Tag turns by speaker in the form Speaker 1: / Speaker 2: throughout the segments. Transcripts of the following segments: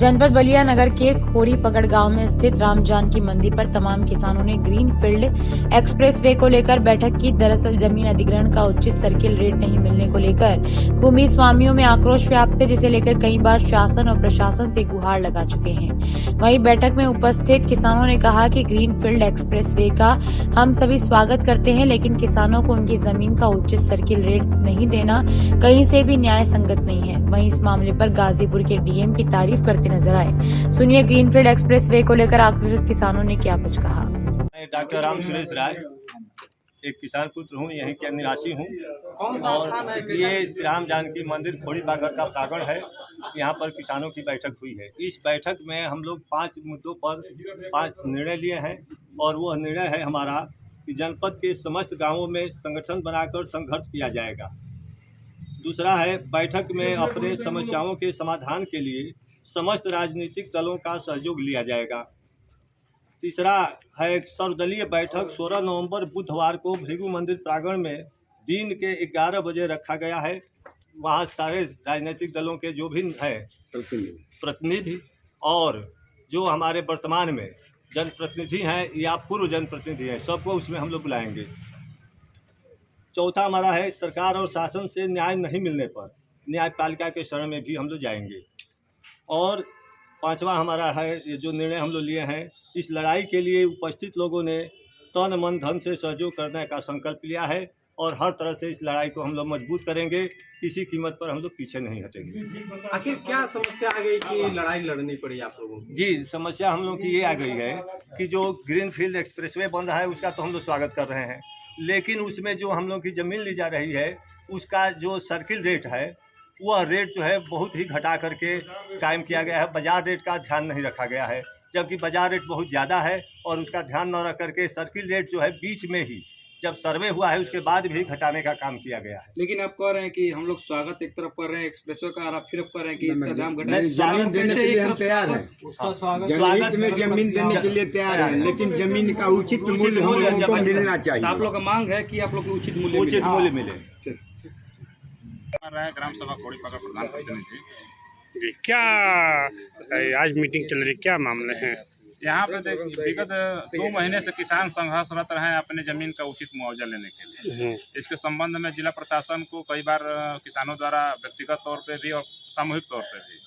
Speaker 1: जनपद बलिया नगर के खोरी पकड़ गांव में स्थित राम जानकी मंदिर पर तमाम किसानों ने ग्रीन फील्ड एक्सप्रेस वे को लेकर बैठक की। दरअसल जमीन अधिग्रहण का उचित सर्किल रेट नहीं मिलने को लेकर भूमि स्वामियों में आक्रोश व्याप्त है, जिसे लेकर कई बार शासन और प्रशासन से गुहार लगा चुके हैं। वहीं बैठक में उपस्थित किसानों ने कहा कि ग्रीन फील्ड एक्सप्रेस वे का हम सभी स्वागत करते हैं, लेकिन किसानों को उनकी जमीन का उचित सर्किल रेट नहीं देना कहीं से भी न्याय संगत नहीं है। वहीं इस मामले पर गाजीपुर के डीएम की तारीफ करते नजर आए। सुनिए ग्रीनफील्ड एक्सप्रेस वे को लेकर आक्रोशित किसानों ने क्या कुछ कहा।
Speaker 2: मैं डॉक्टर राम सुरेश राय एक किसान पुत्र हूँ, यहीं के निवासी हूँ और ये श्री राम जानकी मंदिर खोड़ी बागर का प्रांगण है। यहाँ पर किसानों की बैठक हुई है। इस बैठक में हम लोग 5 मुद्दों पर 5 निर्णय लिए हैं और वह निर्णय है हमारा कि जनपद के समस्त गाँवों में संगठन बनाकर संघर्ष किया जाएगा। दूसरा है बैठक में अपने समस्याओं के समाधान के लिए समस्त राजनीतिक दलों का सहयोग लिया जाएगा। तीसरा है सर्वदलीय बैठक 16 नवंबर बुधवार को भृगु मंदिर प्रांगण में दिन के 11 बजे रखा गया है। वहाँ सारे राजनीतिक दलों के जो भी है प्रतिनिधि और जो हमारे वर्तमान में जनप्रतिनिधि हैं या पूर्व जनप्रतिनिधि हैं, सबको उसमें हम लोग बुलाएंगे। चौथा हमारा है सरकार और शासन से न्याय नहीं मिलने पर न्यायपालिका के शरण में भी हम लोग जाएंगे। और पांचवा हमारा है ये जो निर्णय हम लोग लिए हैं, इस लड़ाई के लिए उपस्थित लोगों ने तन मन धन से सहयोग करने का संकल्प लिया है और हर तरह से इस लड़ाई को हम लोग मजबूत करेंगे। किसी कीमत पर हम लोग पीछे नहीं हटेंगे।
Speaker 3: आखिर क्या समस्या आ गई कि लड़ाई लड़नी पड़ी आप लोगों को?
Speaker 2: जी, समस्या हम लोग की ये आ गई है कि जो ग्रीन फील्ड एक्सप्रेसवे बन रहा है उसका तो हम लोग स्वागत कर रहे हैं, लेकिन उसमें जो हम लोग की ज़मीन ली जा रही है उसका जो सर्किल रेट है वह रेट जो है बहुत ही घटा करके कायम किया गया है। बाज़ार रेट का ध्यान नहीं रखा गया है, जबकि बाज़ार रेट बहुत ज़्यादा है और उसका ध्यान न रख करके सर्किल रेट जो है बीच में ही जब सर्वे हुआ है उसके बाद भी घटाने का काम किया गया है।
Speaker 4: लेकिन आप कह रहे हैं कि हम लोग स्वागत एक तरफ कर रहे हैं एक्सप्रेसवे का और आप फिर कह रहे हैं कि इसका दाम घटाएं।
Speaker 5: जमीन देने के लिए हम तैयार हैं, जनहित में जमीन देने के लिए तैयार हैं, लेकिन जमीन का उचित मूल्य हम लोगों को मिलना चाहिए।
Speaker 4: आप लोग का मांग है कि आप लोग को उचित
Speaker 2: मूल्य मिले।
Speaker 6: ग्राम सभा खोड़ी पकड़ प्रधान प्रतिनिधि क्या आज मीटिंग चल रही, क्या मामले हैं यहाँ पे? विगत 2 महीने से किसान संघर्षरत रहे हैं अपने जमीन का उचित मुआवजा लेने के लिए। इसके संबंध में जिला प्रशासन को कई बार किसानों द्वारा व्यक्तिगत तौर पे भी और सामूहिक तौर पे भी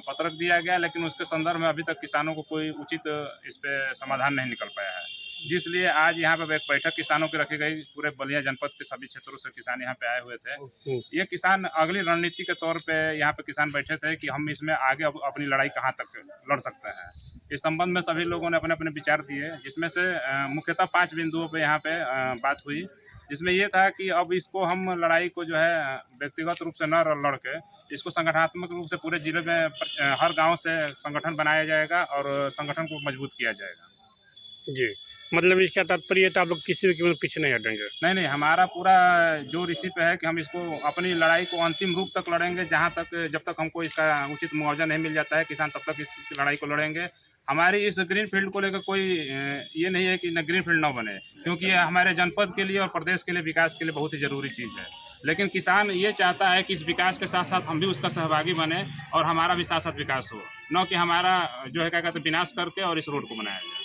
Speaker 6: पत्रक दिया गया, लेकिन उसके संदर्भ में अभी तक किसानों को कोई उचित इस पे समाधान नहीं निकल पाया है। जिसलिए आज यहाँ पे एक बैठक किसानों की रखी गई। पूरे बलिया जनपद के सभी क्षेत्रों से किसान यहाँ पे आए हुए थे। ये किसान अगली रणनीति के तौर पे यहाँ पे किसान बैठे थे कि हम इसमें आगे अपनी लड़ाई कहाँ तक लड़ सकते हैं। इस संबंध में सभी लोगों ने अपने अपने विचार दिए, जिसमें से मुख्यतः 5 बिंदुओं पे यहाँ पे बात हुई, जिसमें ये था कि अब इसको हम लड़ाई को जो है व्यक्तिगत रूप से न लड़ के इसको संगठनात्मक रूप से पूरे जिले में हर गांव से संगठन बनाया जाएगा और संगठन को मजबूत किया जाएगा। जी, मतलब इसका तात्पर्य तो आप लोग किसी भी कीमत पीछे नहीं हटेंगे?
Speaker 4: नहीं, हमारा पूरा जोर इसी पे है कि हम इसको अपनी लड़ाई को अंतिम रूप तक लड़ेंगे। जब तक हमको इसका उचित मुआवजा नहीं मिल जाता है किसान तब तक इस लड़ाई को लड़ेंगे। हमारी इस ग्रीन फील्ड को लेकर कोई ये नहीं है कि न ग्रीन फील्ड न बने, क्योंकि ये हमारे जनपद के लिए और प्रदेश के लिए विकास के लिए बहुत ही ज़रूरी चीज़ है। लेकिन किसान ये चाहता है कि इस विकास के साथ साथ हम भी उसका सहभागी बने और हमारा भी साथ साथ विकास हो, न कि हमारा जो है क्या कहते हैं विनाश करके और इस रोड को बनाया जाए।